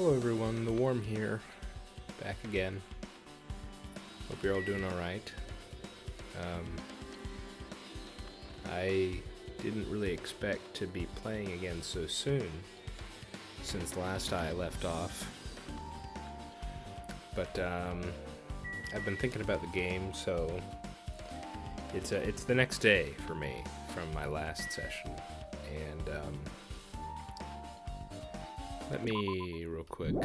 Hello everyone, the Worm here, back again. Hope you're all doing alright. I didn't really expect to be playing again so soon, since last I left off. But I've been thinking about the game, so it's the next day for me from my last session. And let me, real quick,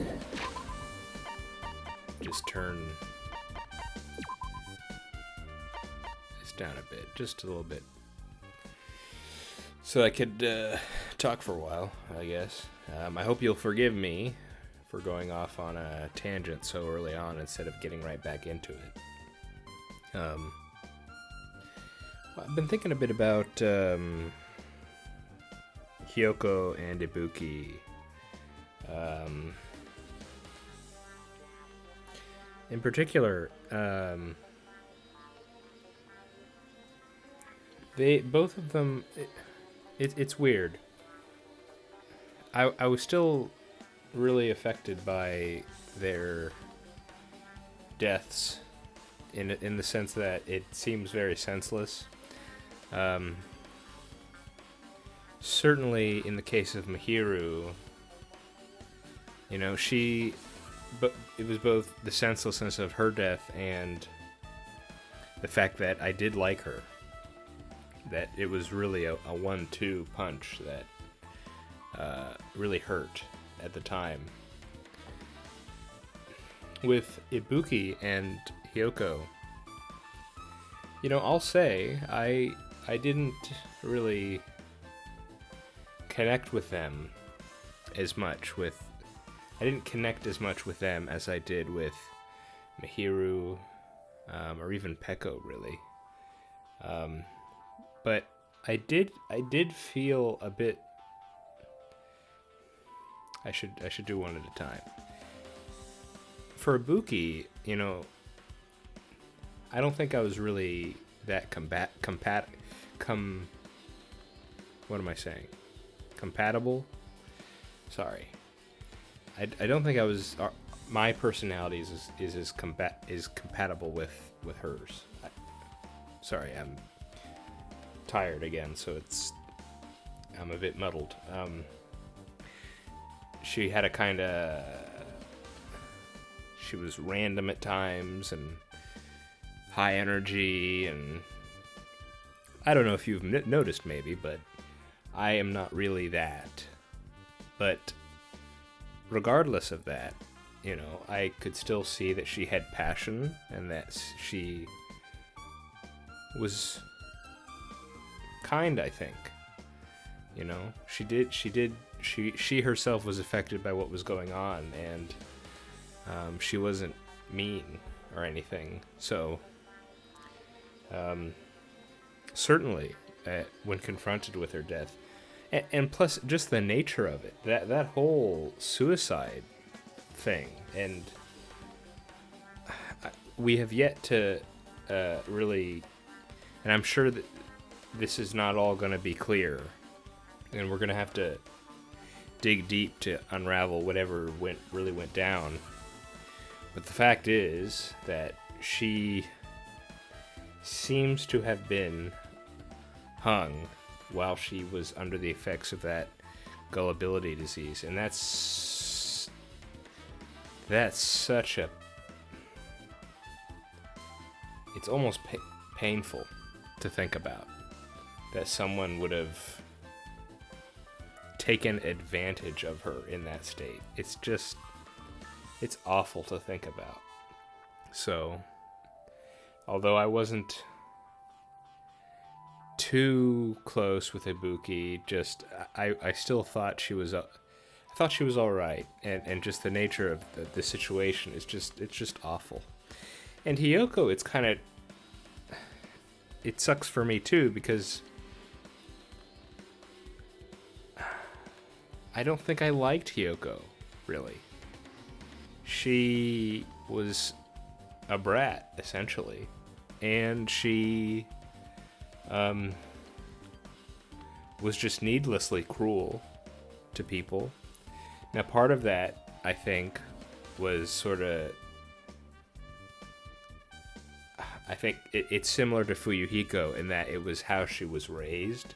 just turn this down a bit, just a little bit, so I could talk for a while, I guess. I hope you'll forgive me for going off on a tangent so early on instead of getting right back into it. I've been thinking a bit about Hyoko and Ibuki. In particular, both of them, it's weird. I was still really affected by their deaths in the sense that it seems very senseless. Certainly in the case of Mahiru, you know, but it was both the senselessness of her death and the fact that I did like her. That it was really a 1-2 punch that really hurt at the time. With Ibuki and Hyoko, you know, I'll say I didn't really connect with them as much I didn't connect as much with them as I did with Mahiru, or even Peko, really. But I did feel a bit. I should do one at a time. For Ibuki, you know, I don't think I was really that what am I saying? Compatible? Sorry. I don't think I was. My personality is compatible with hers. Sorry, I'm tired again, so I'm a bit muddled. She had a kind of. She was random at times and high energy, and I don't know if you've noticed maybe, but I am not really that. But regardless of that, you know, I could still see that she had passion and that she was kind, I think. You know, she herself was affected by what was going on, and she wasn't mean or anything. So, certainly, when confronted with her death, and plus just the nature of it, that whole suicide thing, and we have yet to really, and I'm sure that this is not all going to be clear, and we're going to have to dig deep to unravel whatever really went down. But the fact is that she seems to have been hung while she was under the effects of that gullibility disease, and that's such a, it's almost painful to think about that someone would have taken advantage of her in that state. It's awful to think about. So, although I wasn't too close with Ibuki, I still thought she was all right, and just the nature of the situation is just awful. And Hyoko, it sucks for me too, because I don't think I liked Hyoko, really. She was a brat, essentially, and she was just needlessly cruel to people. Now, part of that I think, was sort of... I think it's similar to Fuyuhiko in that it was how she was raised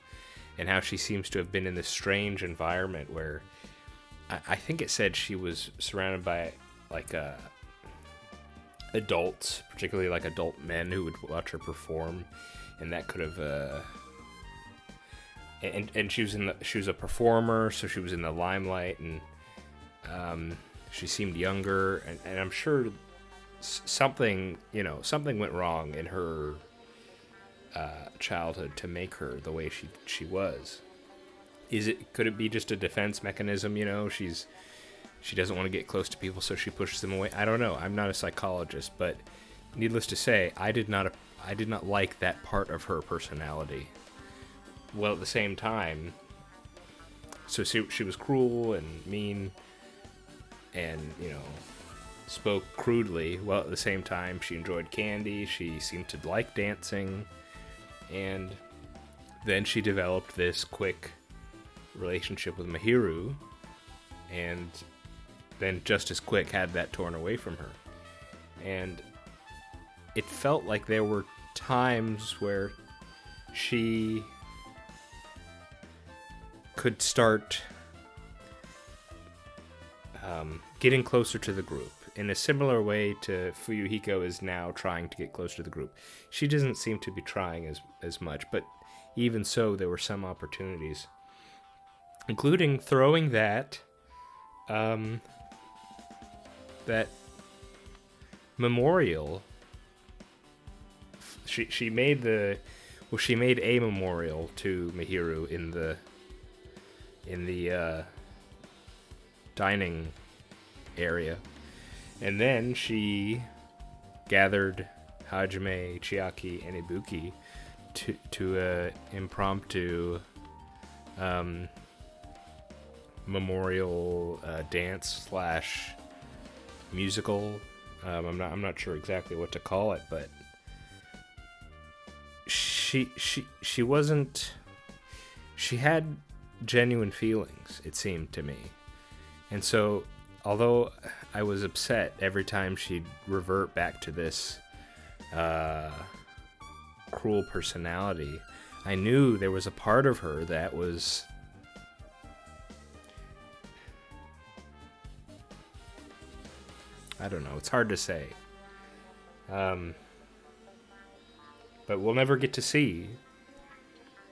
and how she seems to have been in this strange environment where I think it said she was surrounded by like adults, particularly like adult men who would watch her perform, and that could have and she was a performer, so she was in the limelight, and she seemed younger, and I'm sure something went wrong in her childhood to make her the way she was. Could it be just a defense mechanism? She doesn't want to get close to people, so she pushes them away. I don't know. I'm not a psychologist, but needless to say, I did not like that part of her personality. Well, at the same time, so she was cruel and mean, and spoke crudely, while at the same time she enjoyed candy, she seemed to like dancing, and then she developed this quick relationship with Mahiru, and then just as quick had that torn away from her. And it felt like there were times where she could start getting closer to the group in a similar way to Fuyuhiko is now trying to get closer to the group. She doesn't seem to be trying as much, but even so, there were some opportunities, including throwing that memorial. She made a memorial to Mahiru in the dining area, and then she gathered Hajime, Chiaki, and Ibuki to a impromptu memorial dance / musical. I'm not sure exactly what to call it, but she wasn't. She had genuine feelings, it seemed to me, and so although I was upset every time she'd revert back to this cruel personality, I knew there was a part of her that was I don't know, it's hard to say. But we'll never get to see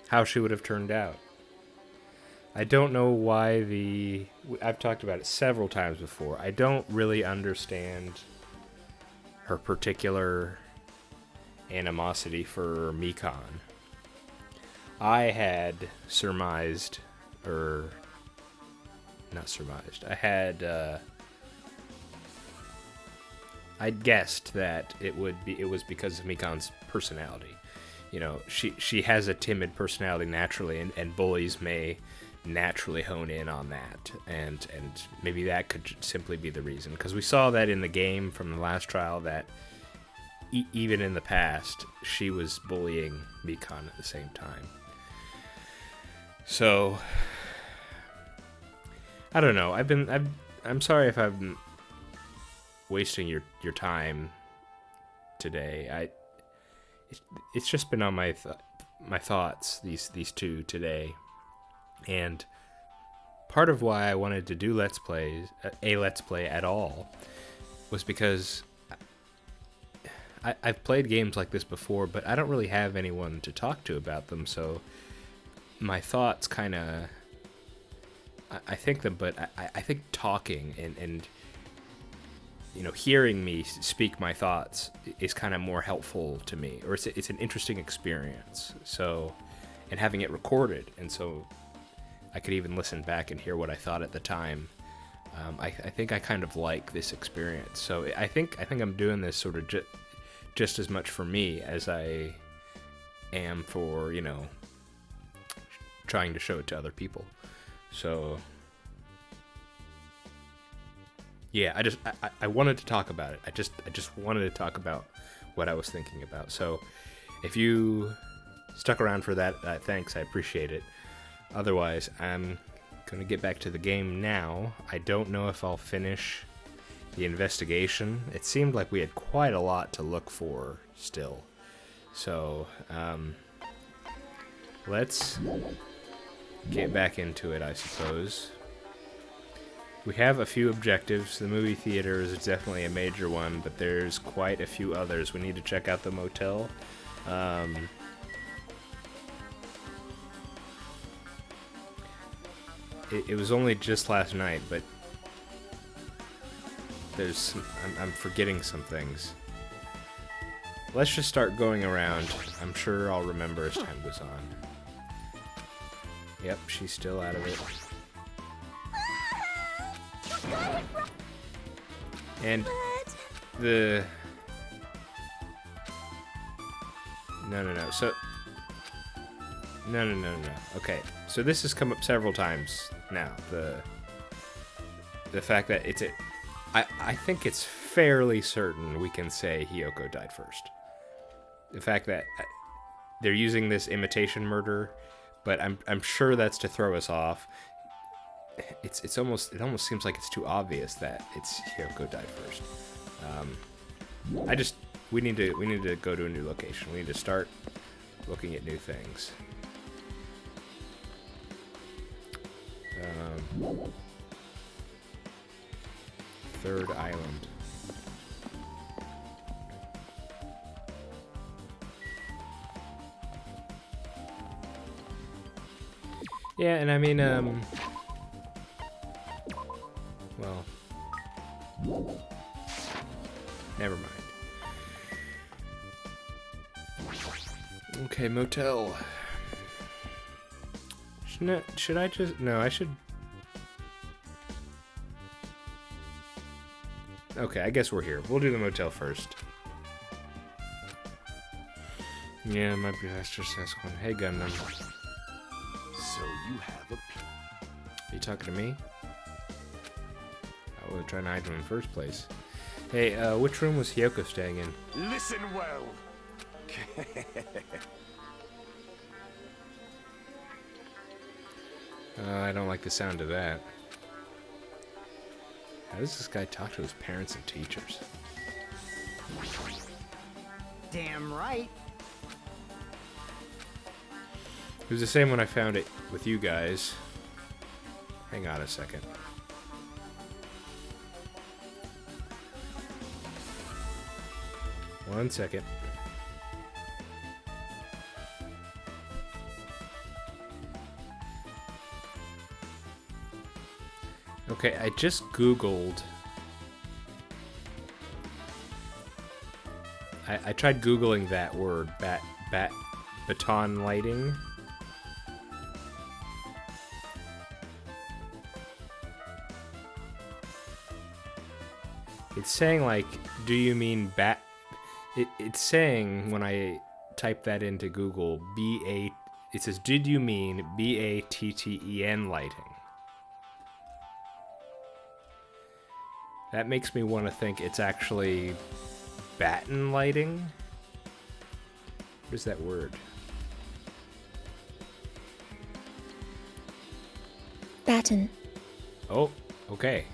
how she would have turned out. I don't know why I've talked about it several times before. I don't really understand her particular animosity for Mikan. I had surmised, or not surmised, I'd guessed that it was because of Mikan's personality. She has a timid personality naturally, and bullies may naturally hone in on that, and maybe that could simply be the reason, because we saw that in the game from the last trial that even in the past she was bullying Mikan at the same time. So I don't know. I'm sorry if I'm wasting your time today. It's just been on my thoughts, these two today. And part of why I wanted to do Let's Play at all was because I've played games like this before, but I don't really have anyone to talk to about them, so my thoughts kind of... I think them, but I think talking and hearing me speak my thoughts is kind of more helpful to me, or it's an interesting experience. So, and having it recorded, and so I could even listen back and hear what I thought at the time. I think I kind of like this experience. So I think I'm doing this sort of just as much for me as I am for, trying to show it to other people. So yeah, I wanted to talk about it. I just wanted to talk about what I was thinking about. So if you stuck around for that, thanks, I appreciate it. Otherwise, I'm Gonna get back to the game now. I don't know if I'll finish the investigation. It seemed like we had quite a lot to look for still. So, let's get back into it, I suppose. We have a few objectives. The movie theater is definitely a major one, but there's quite a few others. We need to check out the motel. It was only just last night, but I'm forgetting some things. Let's just start going around. I'm sure I'll remember as time goes on. Yep, she's still out of it. And the... No. So... No. Okay, so this has come up several times now. The fact that it's a... I think it's fairly certain we can say Hiyoko died first. The fact that they're using this imitation murder, but I'm sure that's to throw us off. It almost seems like it's too obvious that it's Hiyoko died first. We need to go to a new location. We need to start looking at new things. Third island. Yeah, and I mean, well, never mind. Okay, motel. Should I just... No, I should... Okay, I guess we're here. We'll do the motel first. Yeah, might be that's just ask one. Hey, Gundam. So you have a... Are you talking to me? I was trying to hide him in the first place. Hey, which room was Hiyoko staying in? Listen well. I don't like the sound of that. How does this guy talk to his parents and teachers? Damn right. It was the same when I found it with you guys. Hang on a second. One second. Okay, I just Googled. I tried Googling that word, baton lighting. It's saying like, do you mean bat? It's saying when I type that into Google, it says, did you mean BATTEN lighting? That makes me want to think it's actually baton lighting. What is that word? Baton. Oh, okay.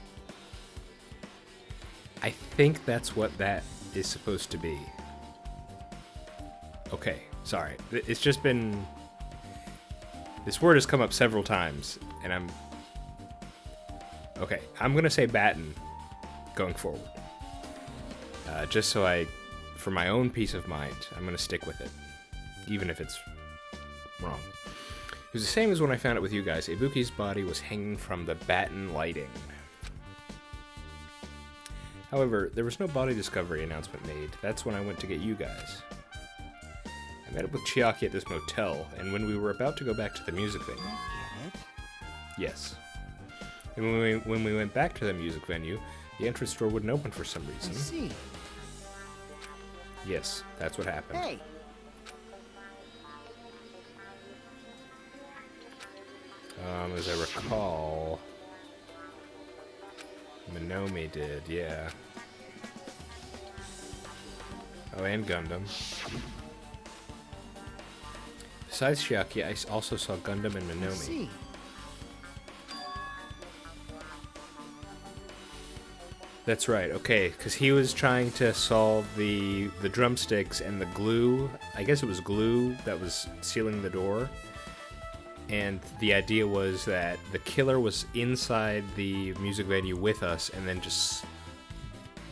I think that's what that is supposed to be. Okay, sorry. It's just been... This word has come up several times, and I'm... Okay, I'm gonna say baton going forward. Just so for my own peace of mind, I'm gonna stick with it. Even if it's wrong. It was the same as when I found it with you guys. Ibuki's body was hanging from the baton lighting. However, there was no body discovery announcement made. That's when I went to get you guys. I met up with Chiaki at this motel, and when we were about to go back to the music venue... I get it. Yes. And when we went back to the music venue, the entrance door wouldn't open for some reason. I see. Yes, that's what happened. Hey. As I recall... Minomi did, yeah. Oh, and Gundam. Besides Chiaki, I also saw Gundam and I Minomi. see. That's right. Okay, because he was trying to solve the drumsticks and the glue. I guess it was glue that was sealing the door. And the idea was that the killer was inside the music venue with us and then just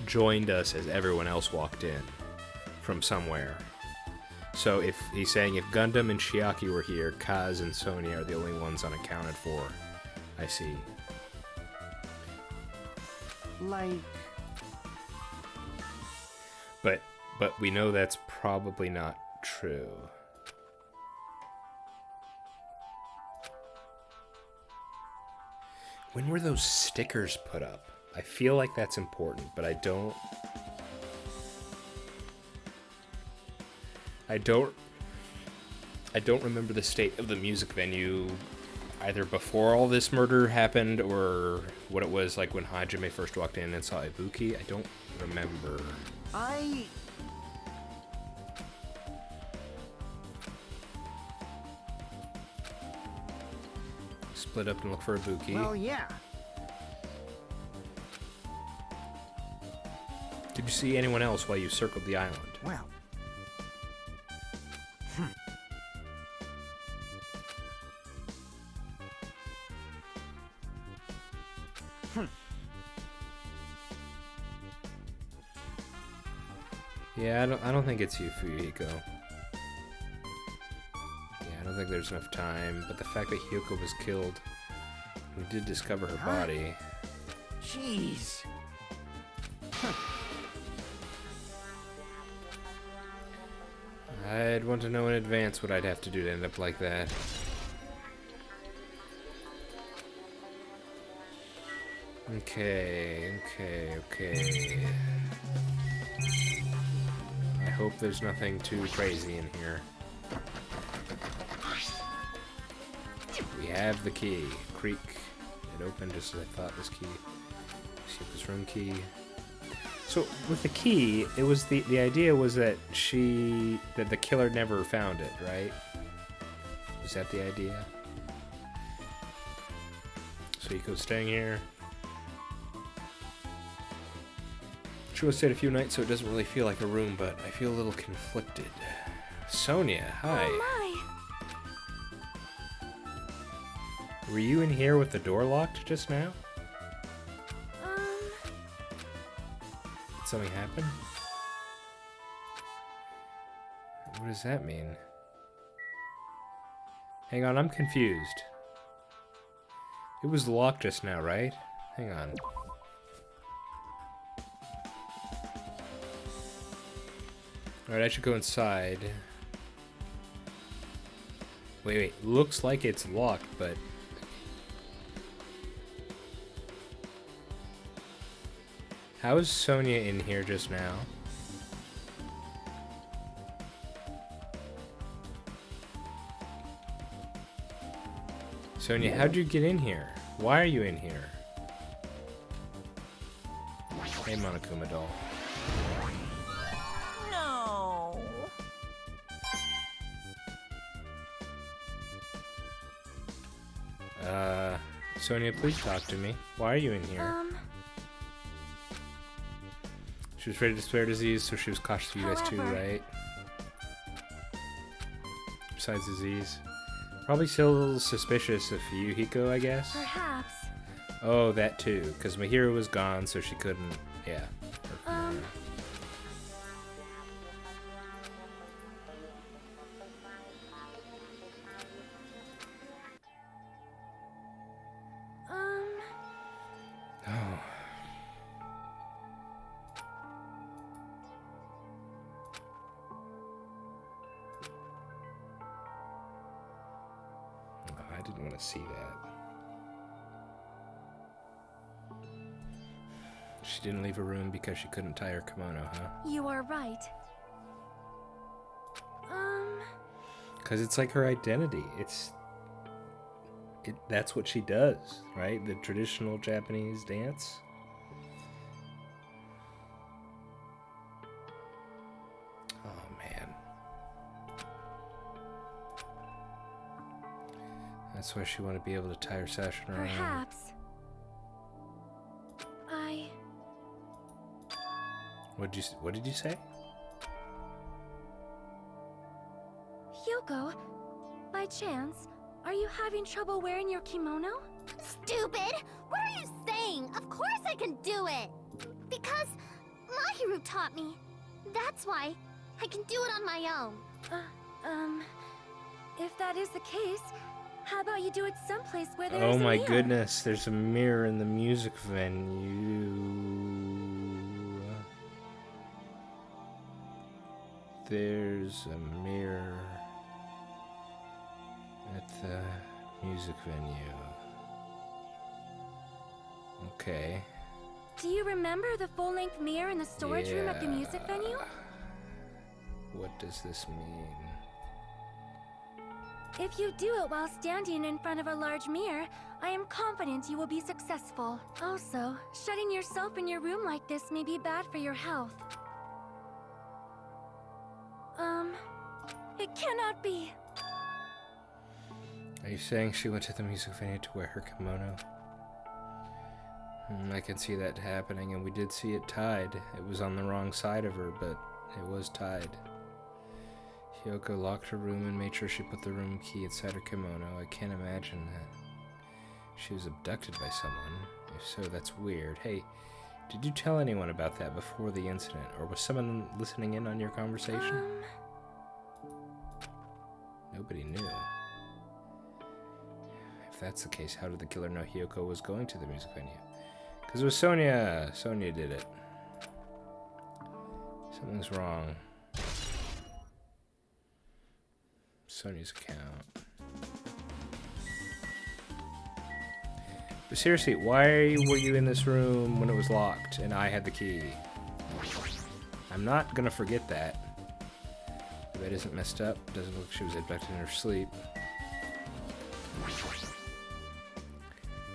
joined us as everyone else walked in from somewhere. So if he's saying if Gundam and Shiaki were here, Kaz and Sonya are the only ones unaccounted for. I see. Like, But we know that's probably not true. When were those stickers put up? I feel like that's important, but I don't remember the state of the music venue either before all this murder happened or what it was like when Hajime first walked in and saw Ibuki. I don't remember. Split up and look for Ibuki. well, yeah. Did you see anyone else while you circled the island? Well. Yeah, I don't think it's you, Fuyuhiko. Yeah, I don't think there's enough time, but the fact that Hyuko was killed, we did discover her body. Jeez. I'd want to know in advance what I'd have to do to end up like that. Okay. I hope there's nothing too crazy in here. We have the key. Creak. It opened just as I thought this key. See this room key. So with the key, it was the idea was that that the killer never found it, right? Is that the idea? So Yuko's staying here. She will stay a few nights, so it doesn't really feel like a room, but I feel a little conflicted. Sonya, hi. Oh Were you in here with the door locked just now? Did something happen? What does that mean? Hang on, I'm confused. It was locked just now, right? Hang on. Alright, I should go inside. Wait. Looks like it's locked, but... How is Sonya in here just now? Sonya, how'd you get in here? Why are you in here? Hey, Monokuma doll. no. Sonya, please talk to me. Why are you in here? She was ready to spare disease, so she was cautious of you guys too, However- right? Besides disease. Probably still a little suspicious of Yuhiko, I guess. Perhaps. Oh, that too, because Mahiro was gone, so she couldn't, yeah. Oh. I didn't want to see that. She didn't leave her room because she couldn't tie her kimono, huh? You are right. Because it's like her identity. That's what she does, right? The traditional Japanese dance. Oh, man. That's why she wanted to be able to tie her sashin around. Perhaps. What did you say? Hyoko, by chance, are you having trouble wearing your kimono? Stupid! What are you saying? Of course I can do it! Because Mahiru taught me. That's why I can do it on my own. If that is the case, how about you do it someplace where there's Oh a my mirror? goodness, there's a mirror in the music venue. There's a mirror at the music venue. Okay. Do you remember the full-length mirror in the storage room at the music venue? What does this mean? If you do it while standing in front of a large mirror, I am confident you will be successful. Also, shutting yourself in your room like this may be bad for your health. It cannot be. Are you saying she went to the music venue to wear her kimono? I can see that happening, and we did see it tied. It was on the wrong side of her, but it was tied. Hyoko locked her room and made sure she put the room key inside her kimono. I can't imagine that she was abducted by someone. If so, that's weird. Hey, did you tell anyone about that before the incident, or was someone listening in on your conversation? Nobody knew. If that's the case, how did the killer know Hyoko was going to the music venue? Because it was Sonia. Sonia did it. Something's wrong. Sonia's account. But seriously, why were you in this room when it was locked and I had the key? I'm not gonna forget that. The bed isn't messed up. Doesn't look like she was abducted in her sleep.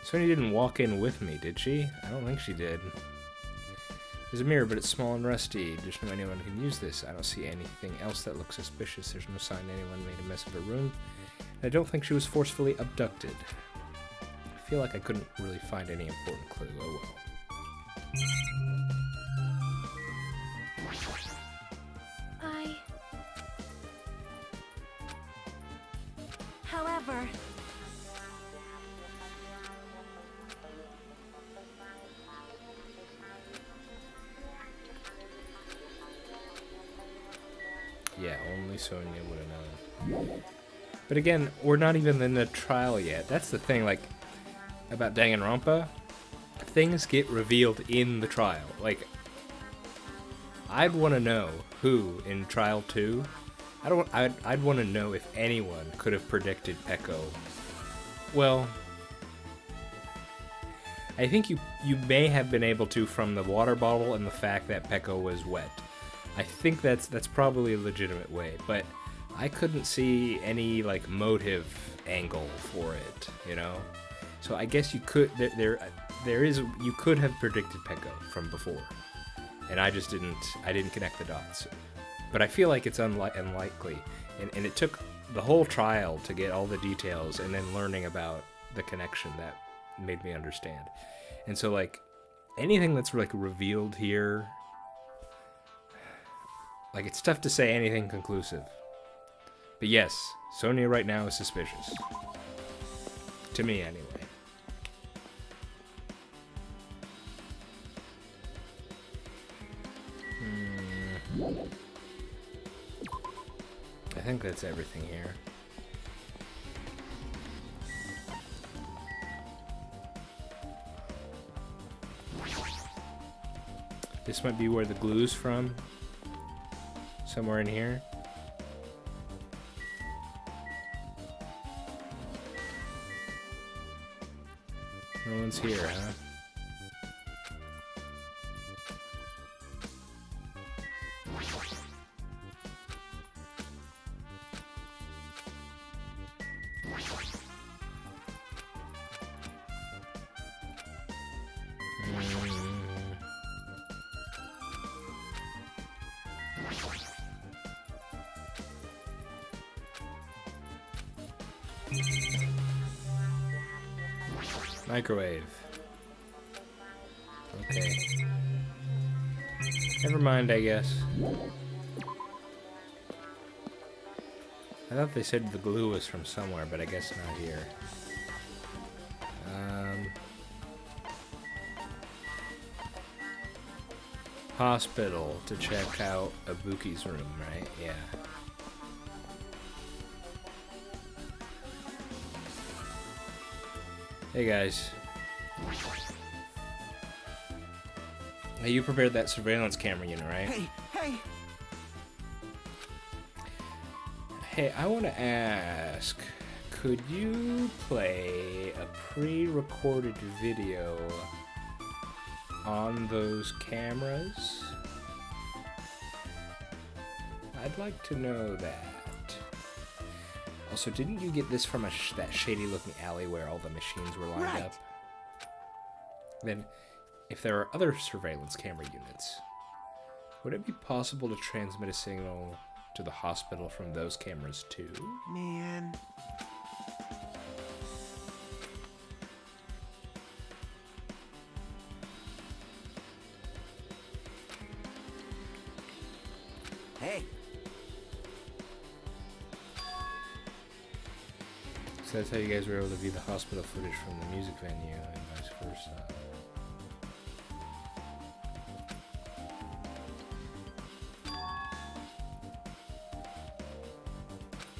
Sonia didn't walk in with me, did she? I don't think she did. There's a mirror, but it's small and rusty. There's no way anyone can use this. I don't see anything else that looks suspicious. There's no sign anyone made a mess of her room. And I don't think she was forcefully abducted. I feel like I couldn't really find any important clue. Oh well. However, Yeah, only Sonia would have known. But again, we're not even in the trial yet. That's the thing, like, about Danganronpa. Things get revealed in the trial. Like, I'd want to know who, in Trial 2, I'd want to know if anyone could have predicted Peko. Well, I think you may have been able to from the water bottle and the fact that Peko was wet. I think that's probably a legitimate way, but I couldn't see any like motive angle for it, you know. So I guess you could there is you could have predicted Peko from before, and I just didn't connect the dots. But I feel like it's unlikely, and it took the whole trial to get all the details, and then learning about the connection that made me understand. And so like anything that's like revealed here. Like, it's tough to say anything conclusive. But yes, Sonia right now is suspicious. To me, anyway. I think that's everything here. This might be where the glue's from. Somewhere in here. No one's here, huh? Microwave. Okay. Never mind, I guess. I thought they said the glue was from somewhere, but I guess not here. Hospital to check out Ibuki's room, right? Yeah. Hey guys. Hey, you prepared that surveillance camera unit, right? Hey! Hey, I want to ask, could you play a pre-recorded video on those cameras? I'd like to know that. Also, didn't you get this from that shady-looking alley where all the machines were lined up? Then, if there are other surveillance camera units, would it be possible to transmit a signal to the hospital from those cameras too? Man. Hey. So that's how you guys were able to view the hospital footage from the music venue and vice versa.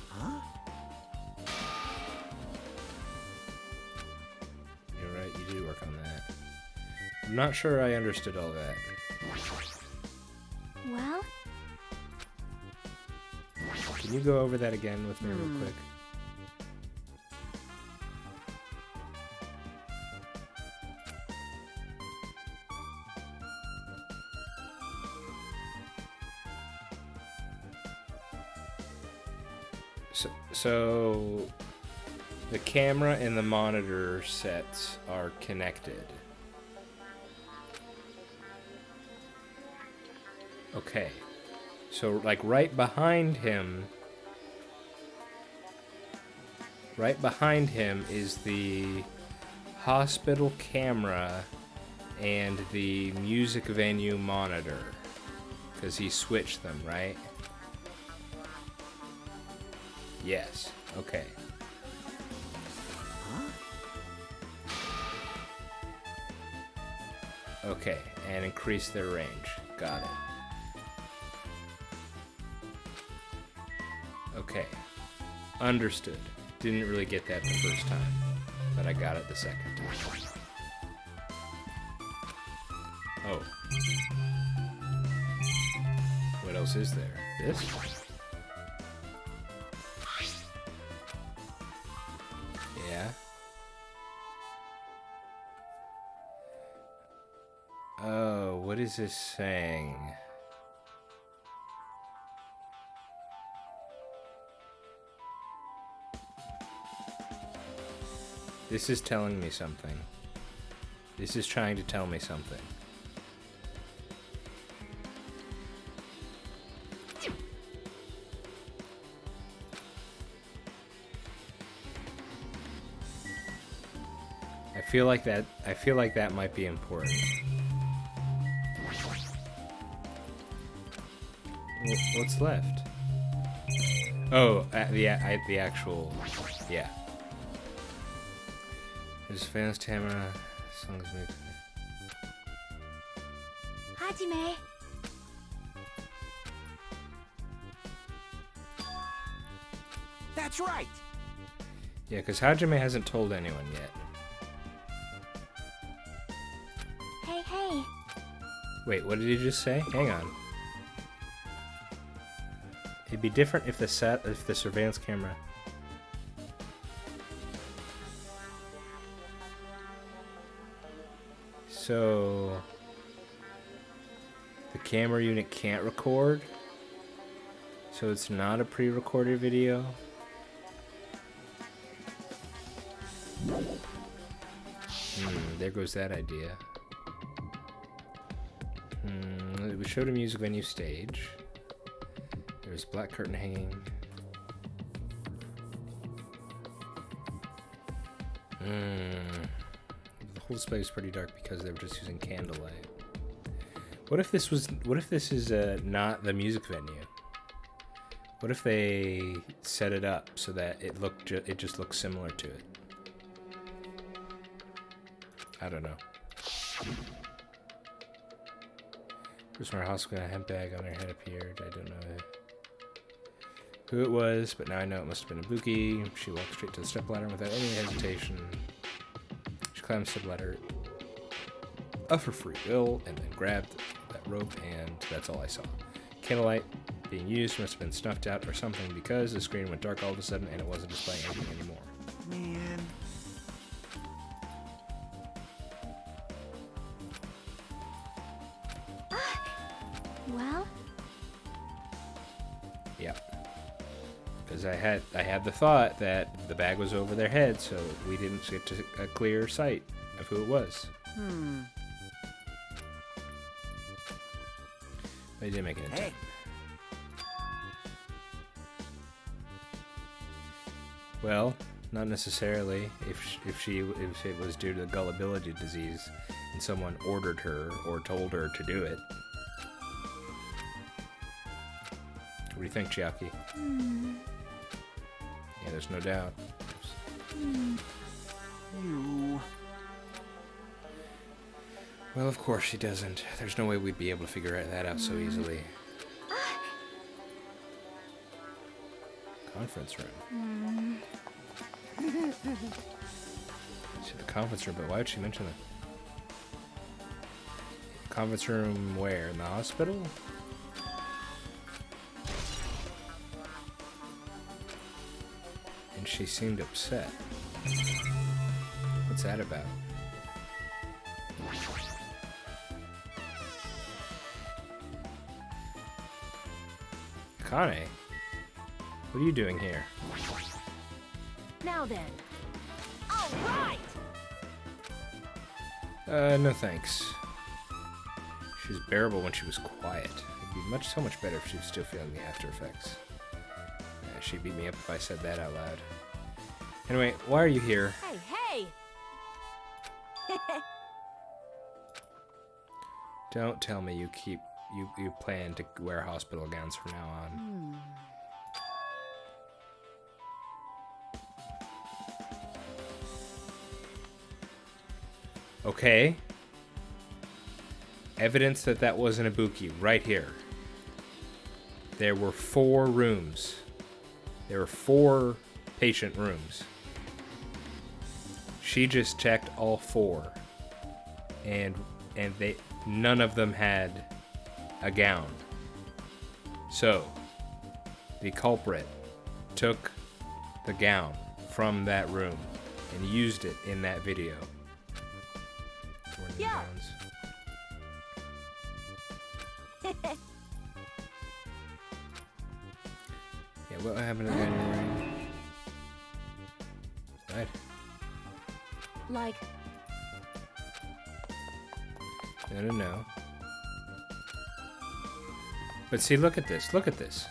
Huh? You're right, you did work on that. I'm not sure I understood all that. Well, Can you go over that again with me real quick? So the camera and the monitor sets are connected. Okay. So like right behind him is the hospital camera and the music venue monitor, because he switched them, right? Yes. Okay. Okay, and increase their range. Got it. Okay. Understood. Didn't really get that the first time, but I got it the second time. Oh. What else is there? This? Yeah. Oh, what is this saying? This is telling me something. This is trying to tell me something. I feel like that might be important. What's left? Oh, the actual, yeah. There's fans, Tamara, songs made. Hajime. That's right. Yeah, because Hajime hasn't told anyone yet. Hey. Wait, what did he just say? Hang on. It'd be different if the surveillance camera. So the camera unit can't record, so it's not a pre-recorded video. There goes that idea. We showed a music venue stage. There's black curtain hanging. The whole display is pretty dark because they were just using candlelight. What if this is not the music venue? What if they set it up so that it just looks similar to it? I don't know. Person in our hospital got a hemp bag on their head appeared. I don't know who it was, but now I know it must have been Ibuki. She walked straight to the stepladder without any hesitation. She climbed the stepladder of her free will and then grabbed that rope, and that's all I saw. Candlelight being used must have been snuffed out or something because the screen went dark all of a sudden and it wasn't displaying anything anymore. Man. Well, Yep. Because I had the thought that the bag was over their head, so we didn't get to a clear sight of who it was. They did make an attempt. Hey. Well, not necessarily. If it was due to the gullibility disease, and someone ordered her or told her to do it. What do you think, Chiaki? Yeah, there's no doubt. You. Well, of course she doesn't. There's no way we'd be able to figure that out so easily. Conference room. She had the conference room, but why would she mention it? Conference room where? In the hospital? And she seemed upset. What's that about? Kane, what are you doing here? Now then. all right. No thanks. She was bearable when she was quiet. It'd be so much better if she was still feeling the after effects. She'd beat me up if I said that out loud. Anyway, why are you here? Hey, hey. Don't tell me you plan to wear hospital gowns from now on. Okay. Evidence that wasn't Ibuki right here. There were 4 rooms. There were 4 patient rooms. She just checked all 4. And none of them had a gown. So, the culprit took the gown from that room and used it in that video. Yeah. Yeah, what happened to the guy you're wearing? What? Like, No. But see, look at this. Look at this.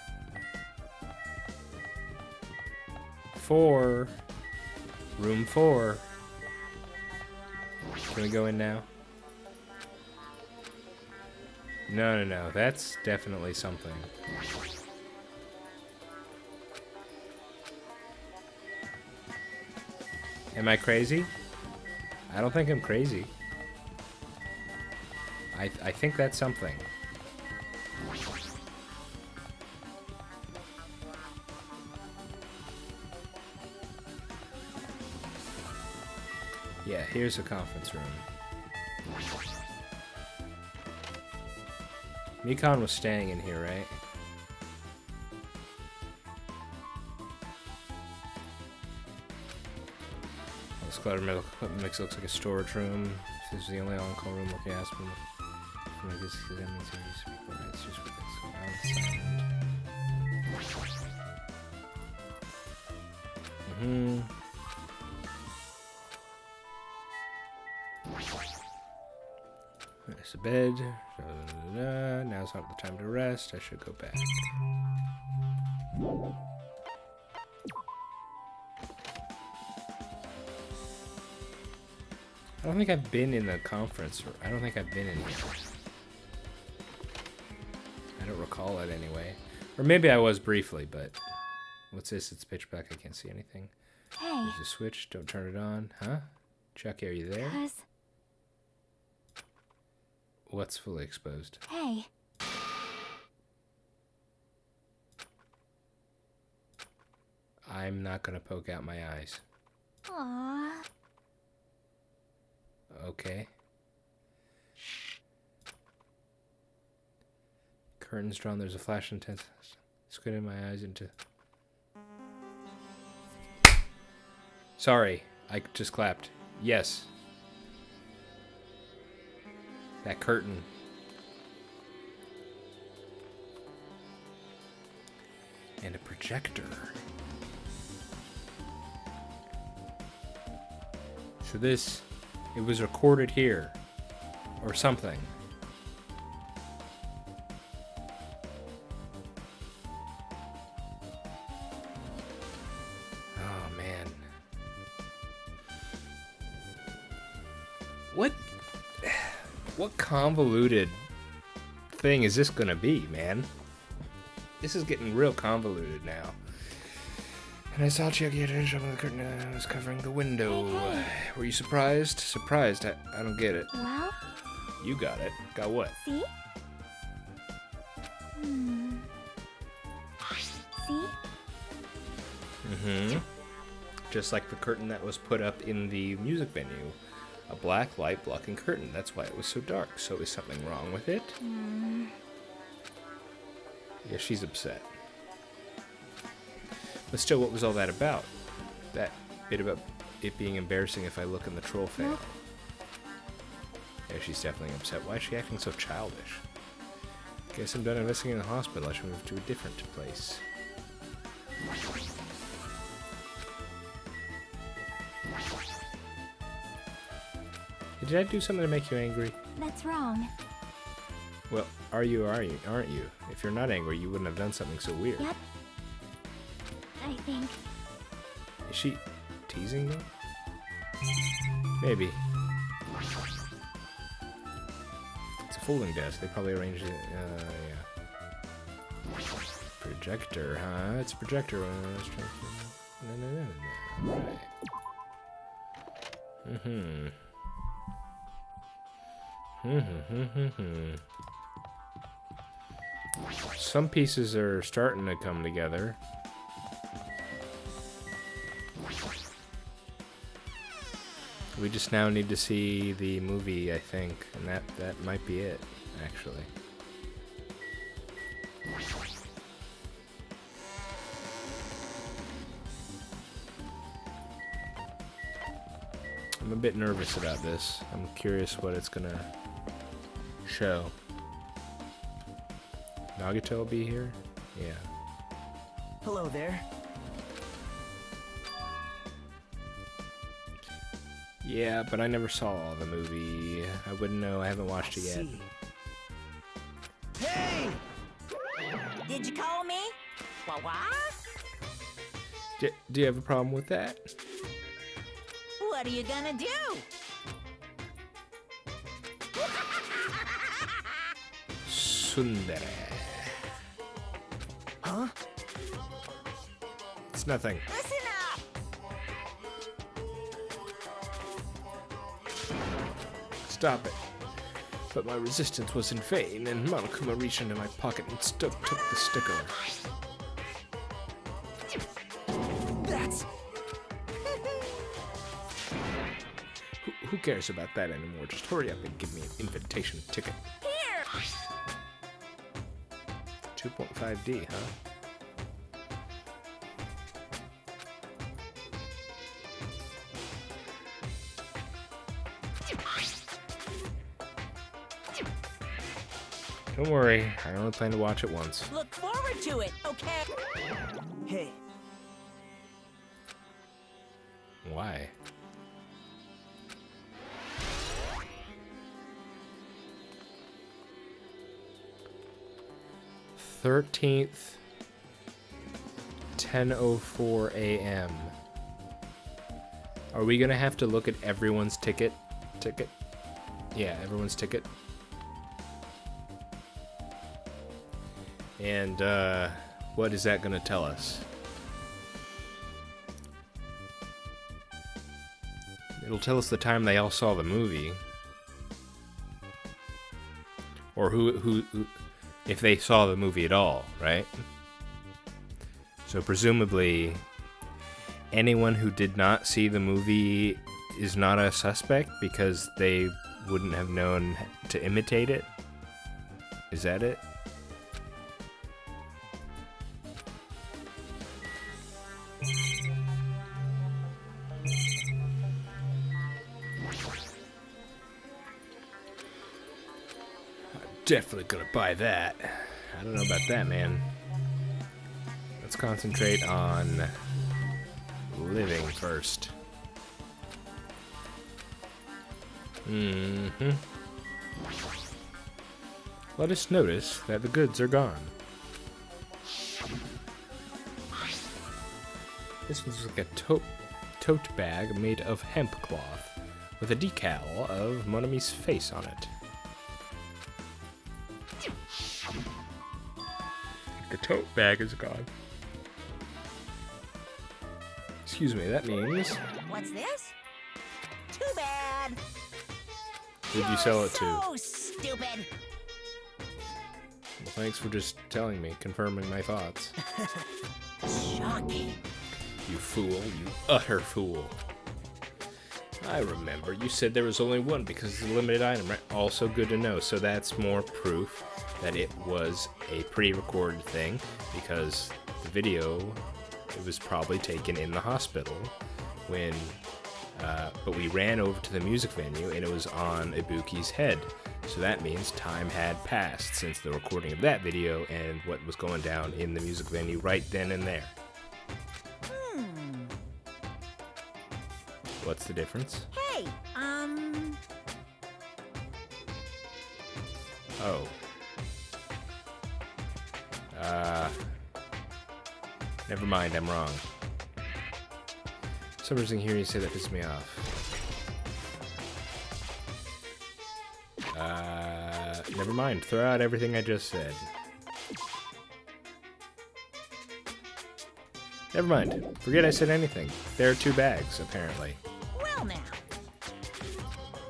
4. Room 4. Can we go in now? No. That's definitely something. Am I crazy? I don't think I'm crazy. I think that's something. Yeah, here's a conference room. Mikon was staying in here, right? This clutter metal equipment mix looks like a storage room. This is the only on-call room working Aspen. I guess that means there used to be more. It's just what There's a bed. Now's not the time to rest. I should go back. I don't think I've been in the conference. I don't think I've been in here. I don't recall it anyway. Or maybe I was briefly, but... What's this? It's pitch black. I can't see anything. Hey. There's a switch. Don't turn it on. Huh? Chucky, are you there? 'Cause... What's fully exposed? Hey. I'm not gonna poke out my eyes. Aww. Okay. Curtains drawn. There's a flash intense. Squinting my eyes into... Sorry, I just clapped. Yes. That curtain. And a projector. So this, it was recorded here. Or something. Oh man. What convoluted thing is this gonna be, man? This is getting real convoluted now. And I saw Chucky had a jump on the curtain and I was covering the window. Hey, hey. Were you surprised? Surprised? I don't get it. Well, You got it. Got what? see? See? Mm-hmm. Just like the curtain that was put up in the music venue. A black light blocking curtain. That's why it was so dark. So is something wrong with it? Yeah, she's upset. But still, what was all that about? That bit about it being embarrassing if I look in the troll fan. Yeah, she's definitely upset. Why is she acting so childish? Guess I'm done investigating the hospital. I should move to a different place. Did I do something to make you angry? That's wrong. Well, are you, aren't you? If you're not angry, you wouldn't have done something so weird. Yep. I think. Is she teasing me? Maybe. It's a folding desk. They probably arranged it. Yeah. Projector, huh? It's a projector. No. Right. Some pieces are starting to come together. We just now need to see the movie, I think, and that might be it, actually. I'm a bit nervous about this. I'm curious what it's gonna show. Nagito will be here? Yeah. Hello there. Yeah, but I never saw the movie. I wouldn't know. I haven't watched it yet. See. Hey! Did you call me? What? Do you have a problem with that? What are you gonna do? Sundere. Huh? It's nothing. Listen up! Stop it. But my resistance was in vain, and Monokuma reached into my pocket and took the sticker. That's... Who cares about that anymore? Just hurry up and give me an invitation ticket. Here! 2.5D, huh? Don't worry, I only plan to watch it once. Look forward to it, okay? Hey, Why? "13th, 10:04 a.m. Are we gonna have to look at everyone's ticket? Yeah, everyone's ticket. And what is that going to tell us? It'll tell us the time they all saw the movie. Or who if they saw the movie at all, right? So presumably, anyone who did not see the movie is not a suspect because they wouldn't have known to imitate it? Is that it? Definitely gonna buy that. I don't know about that, man. Let's concentrate on living first. Let us notice that the goods are gone. This one's like a tote bag made of hemp cloth with a decal of Monami's face on it. The tote bag is gone. Excuse me, that means... What's this? Too bad. Who'd you sell it to? So stupid. Well, thanks for just telling me, confirming my thoughts. Shocking. You fool, you utter fool. I remember, you said there was only one because it's a limited item, right? Also good to know, so that's more proof that it was a pre-recorded thing, because the video, it was probably taken in the hospital when, but we ran over to the music venue and it was on Ibuki's head. So that means time had passed since the recording of that video and what was going down in the music venue right then and there. What's the difference? Hey, Oh. Never mind, I'm wrong. For some reason hearing you say that pisses me off. Never mind. Throw out everything I just said. Never mind. Forget I said anything. There are 2 bags, apparently. well now.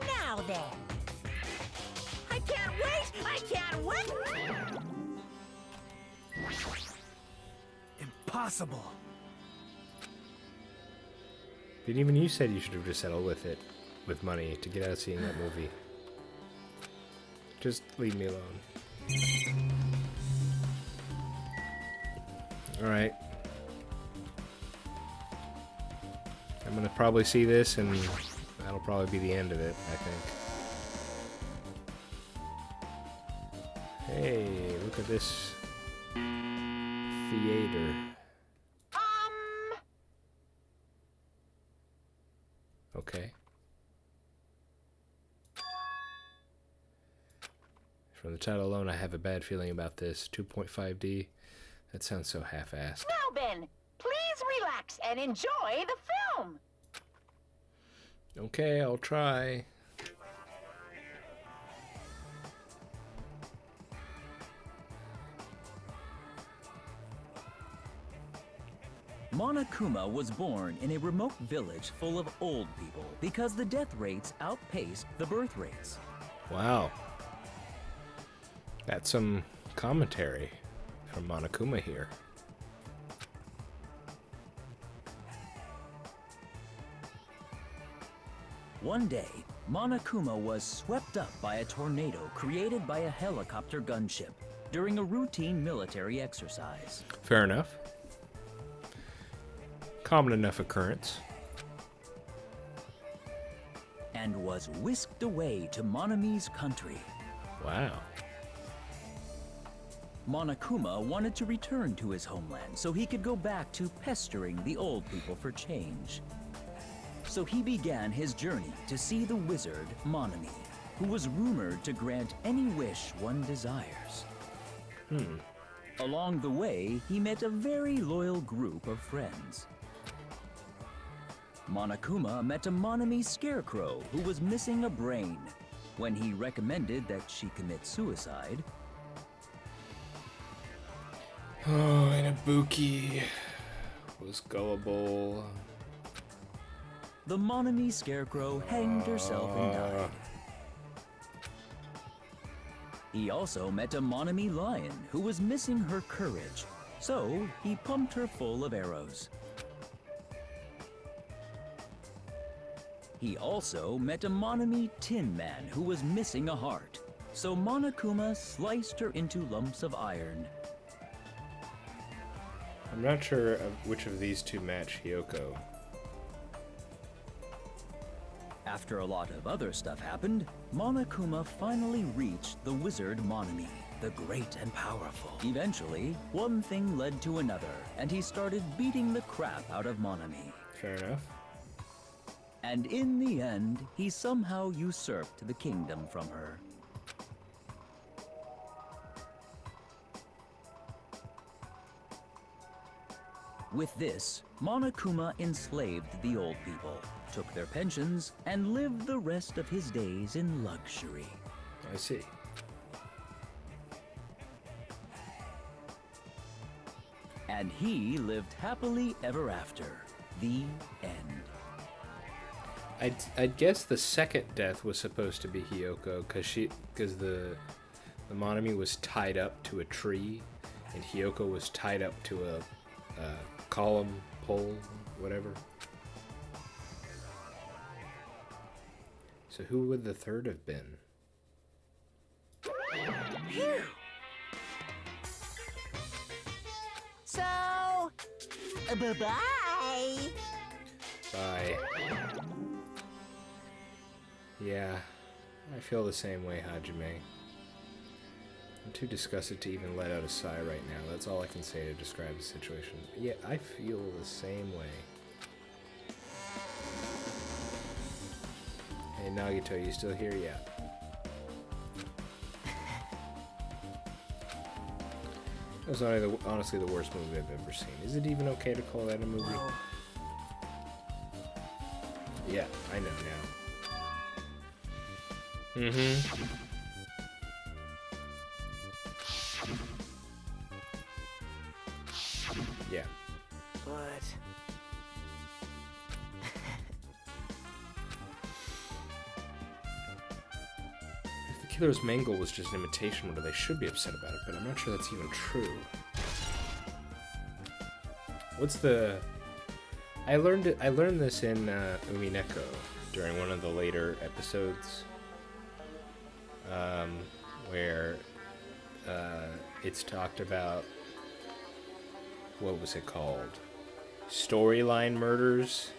Now then. I can't wait! I can't wait! Impossible. But even you said you should have just settled with it, with money, to get out of seeing that movie. Just leave me alone. Alright. I'm gonna probably see this, and that'll probably be the end of it, I think. Hey, look at this theater. Okay. From the title alone, I have a bad feeling about this. 2.5D. That sounds so half-assed. Now then, please relax and enjoy the film. Okay, I'll try. Monokuma was born in a remote village full of old people because the death rates outpaced the birth rates. Wow. That's some commentary from Monokuma here. One day, Monokuma was swept up by a tornado created by a helicopter gunship during a routine military exercise. Fair enough. Common enough occurrence. And was whisked away to Monami's country. Wow. Monokuma wanted to return to his homeland so he could go back to pestering the old people for change. So he began his journey to see the wizard Monami, who was rumored to grant any wish one desires. Along the way, he met a very loyal group of friends. Monokuma met a Monami scarecrow who was missing a brain. When he recommended that she commit suicide, Oh, and Ibuki was gullible. The Monami Scarecrow hanged herself and died. He also met a Monami Lion who was missing her courage, so he pumped her full of arrows. He also met a Monami Tin Man who was missing a heart, so Monokuma sliced her into lumps of iron. I'm not sure which of these two match Hyoko. After a lot of other stuff happened, Monokuma finally reached the wizard Monami, the great and powerful. Eventually, one thing led to another, and he started beating the crap out of Monami. Fair enough. And in the end, he somehow usurped the kingdom from her. With this, Monokuma enslaved the old people, took their pensions, and lived the rest of his days in luxury. I see. And he lived happily ever after. The end. I'd guess the second death was supposed to be Hyoko, because the Monami was tied up to a tree, and Hyoko was tied up to a column, pole, whatever. So who would the third have been? Phew. So, bye-bye. Bye. Yeah, I feel the same way, Hajime. I'm too disgusted to even let out a sigh right now. That's all I can say to describe the situation. Yeah, I feel the same way. Hey, Nagito, you still here? Yeah. That was honestly the worst movie I've ever seen. Is it even okay to call that a movie? Yeah, I know now. Mm-hmm. Yeah. But If the killer's mangle was just an imitation murder, they should be upset about it, but I'm not sure that's even true. What's the... I learned this in Umineko during one of the later episodes, where it's talked about, what was it called? Storyline murders.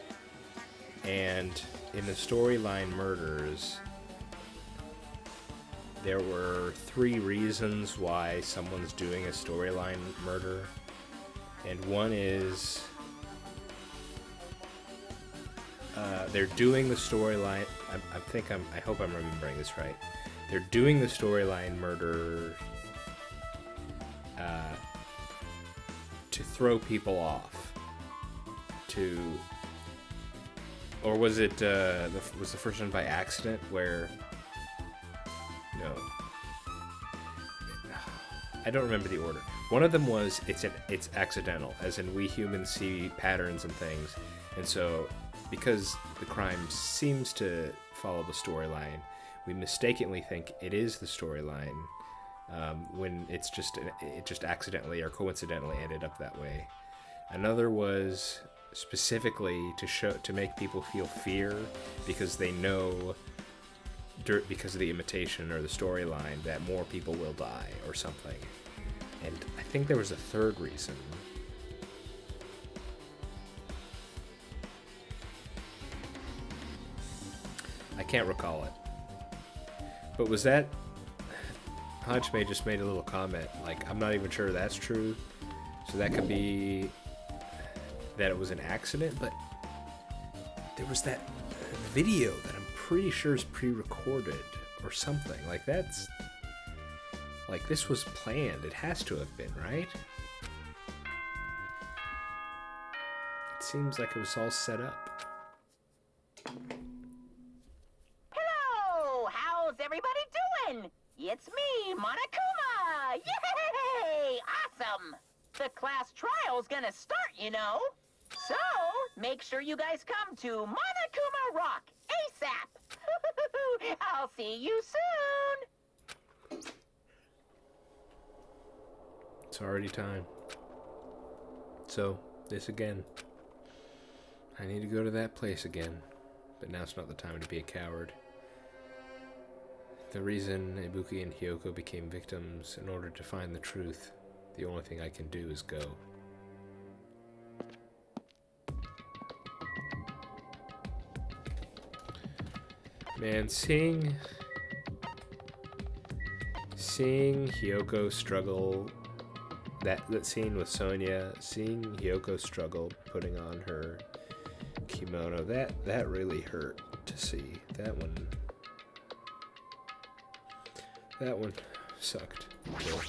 And in the storyline murders, there were 3 reasons why someone's doing a storyline murder. And one is they're doing the storyline. I hope I'm remembering this right. They're doing the storyline murder to throw people off. Or was it was the first one by accident? Where no, I don't remember the order. One of them was it's accidental, as in we humans see patterns and things, and so because the crime seems to follow the storyline, we mistakenly think it is the storyline, when it just accidentally or coincidentally ended up that way. Another was specifically to make people feel fear because they know because of the imitation or the storyline that more people will die or something. And I think there was a third reason. I can't recall it. But was that... Hajime just made a little comment, like, I'm not even sure that's true. So that could be that it was an accident, but there was that video that I'm pretty sure is pre-recorded or something. Like, that's... Like, this was planned. It has to have been, right? It seems like it was all set up. Hello! How's everybody doing? It's me, Monokuma! Yay! Awesome! The class trial's gonna start, you know. So, make sure you guys come to Monokuma Rock ASAP. I'll see you soon. It's already time. So, this again. I need to go to that place again. But now's not the time to be a coward. The reason Ibuki and Hyoko became victims in order to find the truth, the only thing I can do is go. Man, seeing Hyoko struggle, that scene with Sonia, seeing Hyoko struggle putting on her kimono, that really hurt to see. That one sucked. So,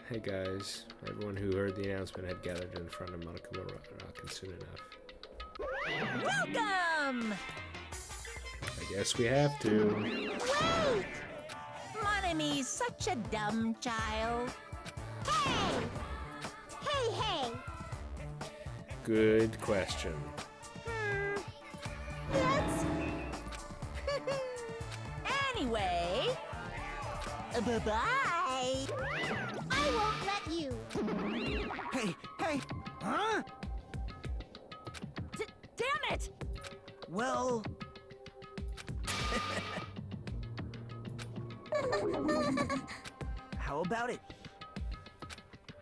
Hey guys, everyone who heard the announcement had gathered in front of Monokuma Rock, and soon enough. Welcome! I guess we have to. Wait! Monomi's such a dumb child. Hey! Hey, hey! Good question. That's... Anyway, bye-bye. I won't let you. Hey, hey! Huh? Damn it! Well... How about it?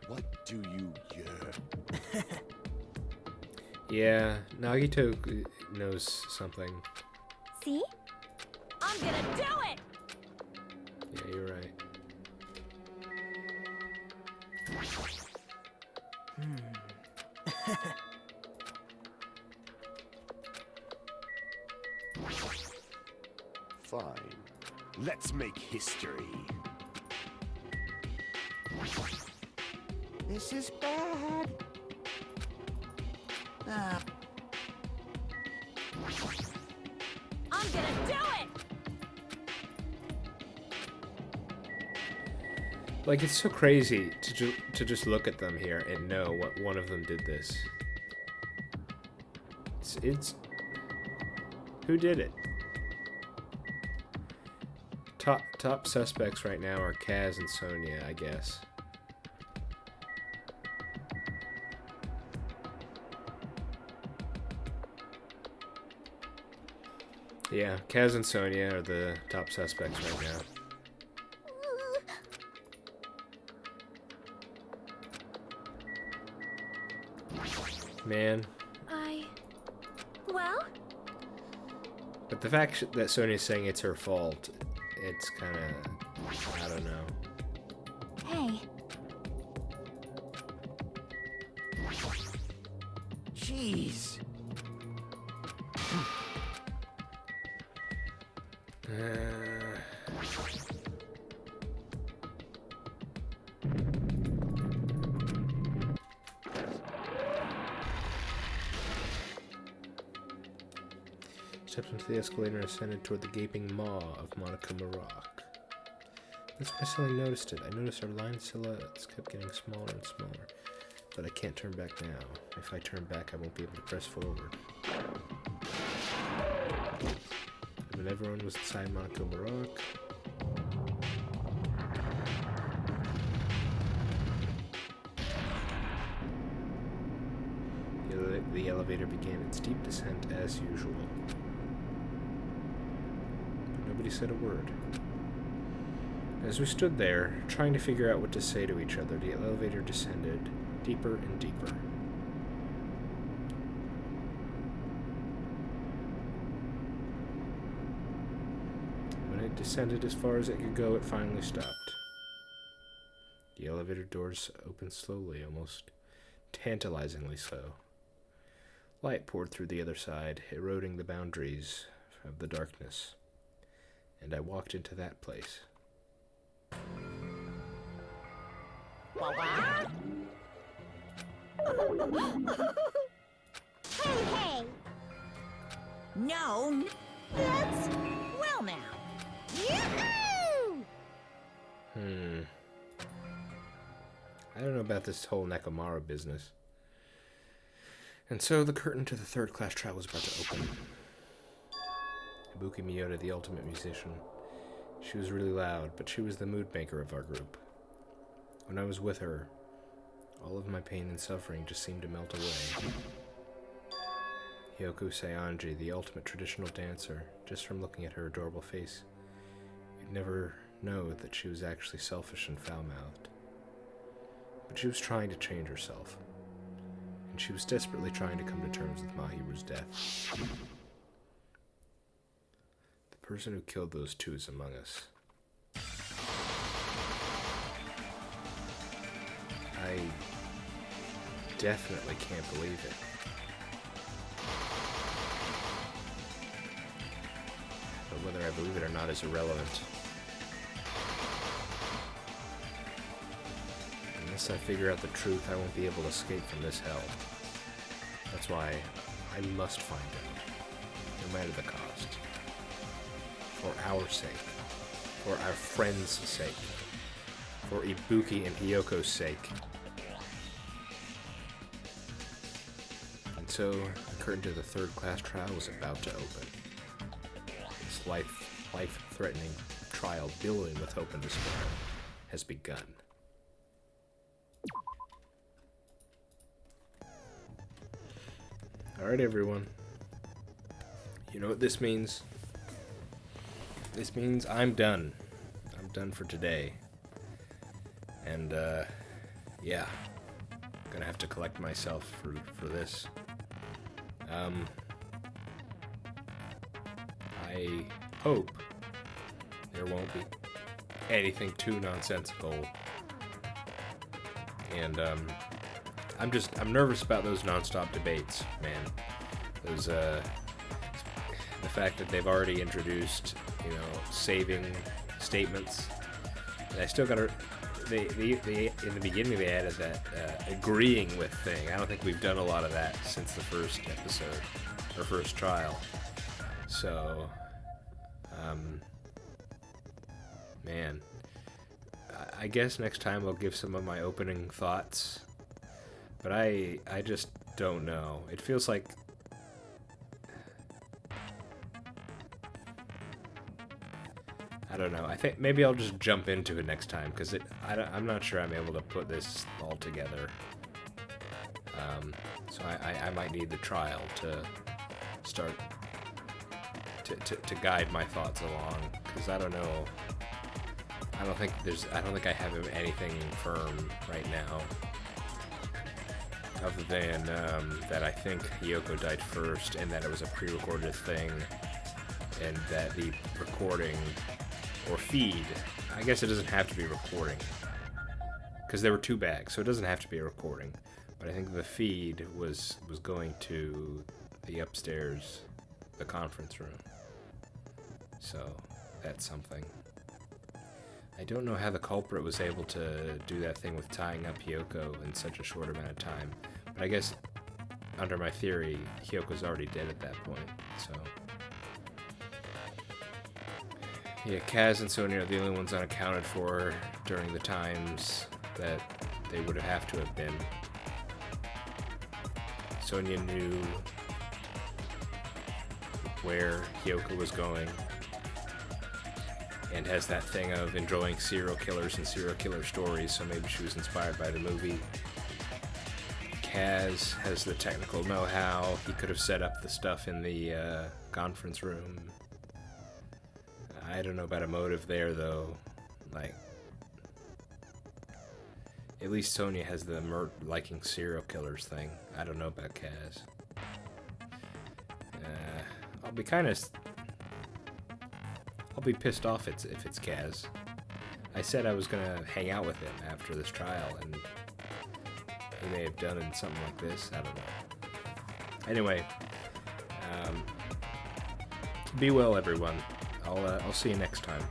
What do you yearn? Yeah, Nagito knows something. See? I'm gonna do it! Yeah, you're right. Fine. Let's make history. This is bad. I'm gonna do it! Like, it's so crazy to just look at them here and know what one of them did this. It's who did it? Top suspects right now are Kaz and Sonia, I guess. Yeah, Kaz and Sonia are the top suspects right now. Man. Well? But the fact that Sonia's saying it's her fault, it's kind of, I don't know. Hey. Jeez. Stepped into the escalator and ascended toward the gaping maw of Monokuma Rock. That's when I suddenly noticed it. I noticed our line silhouettes kept getting smaller and smaller. But I can't turn back now. If I turn back, I won't be able to press forward. When everyone was inside Monokuma Rock, the elevator began its steep descent as usual. But nobody said a word. As we stood there, trying to figure out what to say to each other, the elevator descended deeper and deeper. When it descended as far as it could go, it finally stopped. The elevator doors opened slowly, almost tantalizingly so. Light poured through the other side, eroding the boundaries of the darkness, and I walked into that place. Hey, hey! No. That's... now. Yoo-hoo! I don't know about this whole Nekomara business. And so the curtain to the third-class trial was about to open. Ibuki Miyota, the ultimate musician. She was really loud, but she was the mood maker of our group. When I was with her, all of my pain and suffering just seemed to melt away. Hyoko Saionji, the ultimate traditional dancer, just from looking at her adorable face, you'd never know that she was actually selfish and foul-mouthed. But she was trying to change herself, and she was desperately trying to come to terms with Mahiru's death. The person who killed those two is among us. I definitely can't believe it. But whether I believe it or not is irrelevant. Unless I figure out the truth, I won't be able to escape from this hell. That's why I must find out, no matter the cost. For our sake. For our friends' sake. For Ibuki and Hyoko's sake. And so, the curtain to the third-class trial was about to open. This life-threatening trial, billowing with hope and despair, has begun. Alright, everyone. You know what this means? This means I'm done. I'm done for today. And, yeah. I'm gonna have to collect myself for this. I hope there won't be anything too nonsensical. And, I'm nervous about those nonstop debates, man. Those, the fact that they've already introduced, saving statements. And I still gotta, they in the beginning they added that, agreeing with thing. I don't think we've done a lot of that since the first episode, or first trial. So, man. I guess next time I'll give some of my opening thoughts. But I just don't know. It feels like... I don't know. I think maybe I'll just jump into it next time, because I'm not sure I'm able to put this all together. So I might need the trial to start... to guide my thoughts along, because I don't know. I don't think I have anything firm right now. Other than that I think Hyoko died first, and that it was a pre-recorded thing, and that the recording, or feed, I guess it doesn't have to be recording, because there were two bags, so it doesn't have to be a recording, but I think the feed was going to the upstairs, the conference room, so that's something. I don't know how the culprit was able to do that thing with tying up Hyoko in such a short amount of time. But I guess, under my theory, Hyoko's already dead at that point, so... Yeah, Kaz and Sonya are the only ones unaccounted for during the times that they would have to have been. Sonya knew where Hyoko was going, and has that thing of enjoying serial killers and serial killer stories, so maybe she was inspired by the movie. Kaz has the technical know-how. He could have set up the stuff in the conference room. I don't know about a motive there, though. Like, at least Sonya has the liking serial killers thing. I don't know about Kaz. I'll be pissed off if it's Kaz. I said I was gonna hang out with him after this trial, and he may have done something like this. I don't know. Anyway, be well, everyone. I'll see you next time.